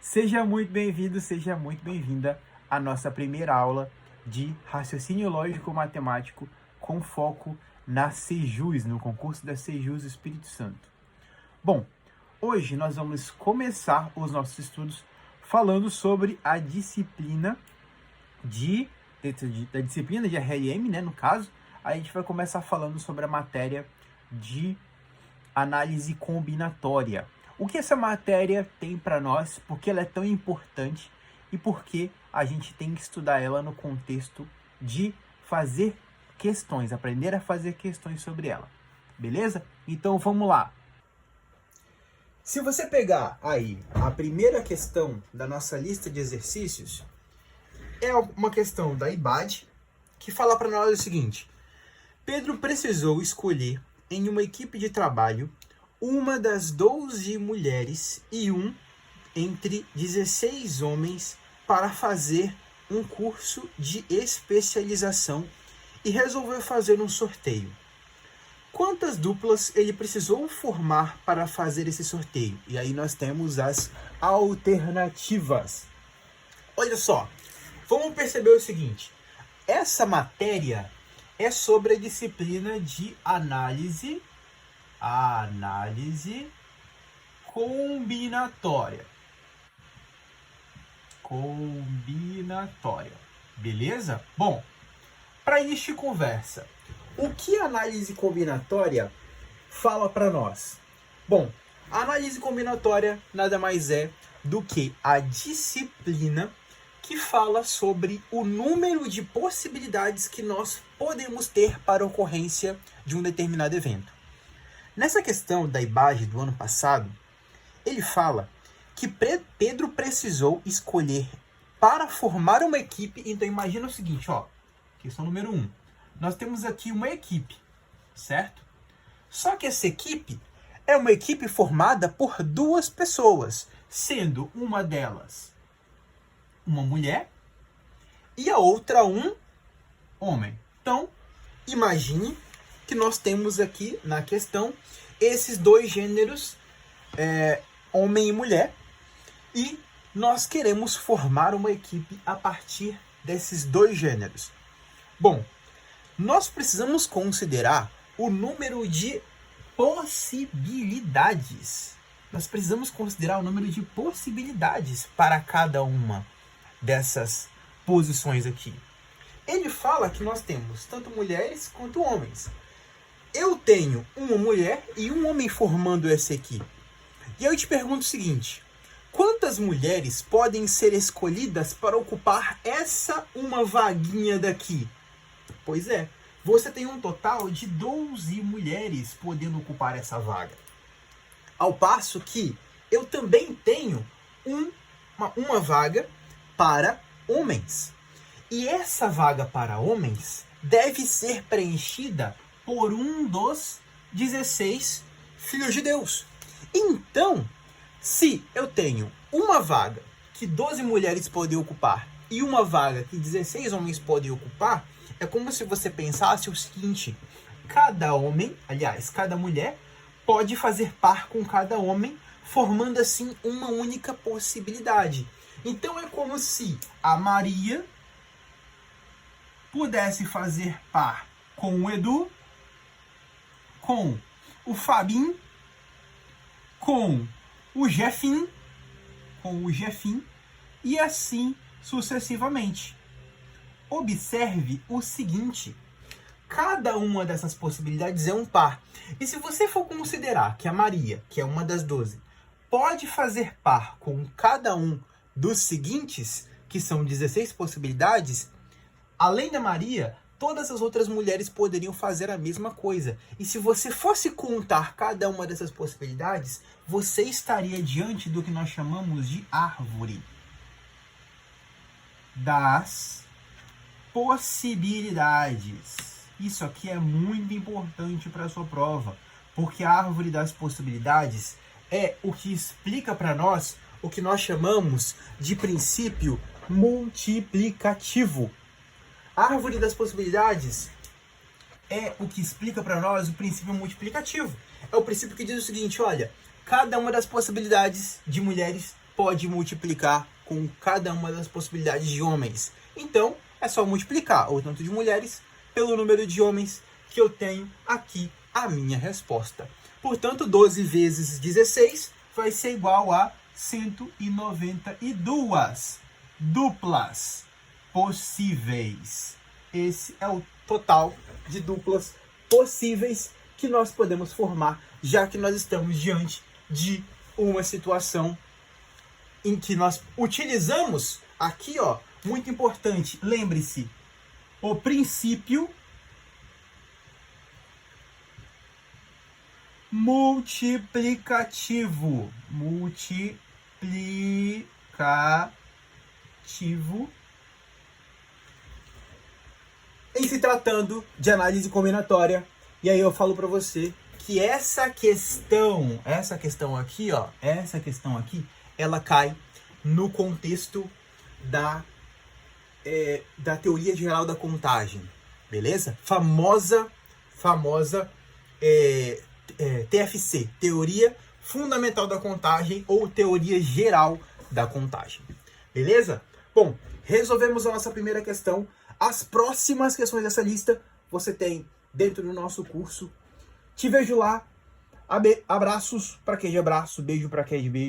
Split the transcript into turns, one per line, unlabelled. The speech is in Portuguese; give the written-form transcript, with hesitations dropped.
Seja muito bem-vindo, seja muito bem-vinda à nossa primeira aula de raciocínio lógico matemático com foco na Sejus, no concurso da Sejus Espírito Santo. Bom, hoje nós vamos começar os nossos estudos falando sobre a disciplina da disciplina de RLM, né, no caso. A gente vai começar falando sobre a matéria de análise combinatória. O que essa matéria tem para nós, por que ela é tão importante e por que a gente tem que estudar ela no contexto de fazer questões, aprender a fazer questões sobre ela. Beleza? Então vamos lá. Se você pegar aí a primeira questão da nossa lista de exercícios, é uma questão da IBAD, que fala para nós o seguinte: Pedro precisou escolher em uma equipe de trabalho uma das 12 mulheres e um entre 16 homens para fazer um curso de especialização e resolveu fazer um sorteio. Quantas duplas ele precisou formar para fazer esse sorteio? E aí nós temos as alternativas. Olha só, vamos perceber o seguinte: essa matéria é sobre a disciplina de análise combinatória. Beleza? Bom, para início de conversa, o que a análise combinatória fala para nós? Bom, a análise combinatória nada mais é do que a disciplina que fala sobre o número de possibilidades que nós podemos ter para a ocorrência de um determinado evento. Nessa questão da IBAD do ano passado, ele fala que Pedro precisou escolher para formar uma equipe. Então imagina o seguinte, ó, questão número 1. Nós temos aqui uma equipe, certo? Só que essa equipe é uma equipe formada por duas pessoas, sendo uma delas uma mulher e a outra um homem. Então, imagine que nós temos aqui na questão esses dois gêneros, homem e mulher, e nós queremos formar uma equipe a partir desses dois gêneros. Bom, nós precisamos considerar o número de possibilidades. Nós precisamos considerar o número de possibilidades para cada uma dessas posições aqui. Ele fala que nós temos tanto mulheres quanto homens. Eu tenho uma mulher e um homem formando essa equipe. E eu te pergunto o seguinte: quantas mulheres podem ser escolhidas para ocupar essa uma vaguinha daqui? Pois é, você tem um total de 12 mulheres podendo ocupar essa vaga. Ao passo que eu também tenho uma vaga para homens. E essa vaga para homens deve ser preenchida por um dos 16 filhos de Deus. Então, se eu tenho uma vaga que 12 mulheres podem ocupar e uma vaga que 16 homens podem ocupar, é como se você pensasse o seguinte: cada homem, aliás, cada mulher pode fazer par com cada homem, formando assim uma única possibilidade. Então é como se a Maria pudesse fazer par com o Edu, com o Fabinho, com o Jefim, e assim sucessivamente. Observe o seguinte: cada uma dessas possibilidades é um par. E se você for considerar que a Maria, que é uma das 12, pode fazer par com cada um dos seguintes, que são 16 possibilidades, além da Maria, todas as outras mulheres poderiam fazer a mesma coisa. E se você fosse contar cada uma dessas possibilidades, você estaria diante do que nós chamamos de árvore das possibilidades. Isso aqui é muito importante para a sua prova, porque a árvore das possibilidades é o que explica para nós o que nós chamamos de princípio multiplicativo. A árvore das possibilidades é o que explica para nós o princípio multiplicativo. É o princípio que diz o seguinte: olha, cada uma das possibilidades de mulheres pode multiplicar com cada uma das possibilidades de homens. Então, é só multiplicar o tanto de mulheres pelo número de homens que eu tenho aqui a minha resposta. Portanto, 12 vezes 16 vai ser igual a 192 duplas possíveis. Esse é o total de duplas possíveis que nós podemos formar, já que nós estamos diante de uma situação em que nós utilizamos aqui, ó, muito importante, lembre-se, o princípio multiplicativo. Em se tratando de análise combinatória. E aí eu falo para você que essa questão aqui, ó, ela cai no contexto da teoria geral da contagem, beleza? Famosa TFC, Teoria Fundamental da Contagem ou Teoria Geral da Contagem, beleza? Bom, resolvemos a nossa primeira questão. As próximas questões dessa lista você tem dentro do nosso curso. Te vejo lá. Abraços para quem de abraço, beijo para quem de beijo.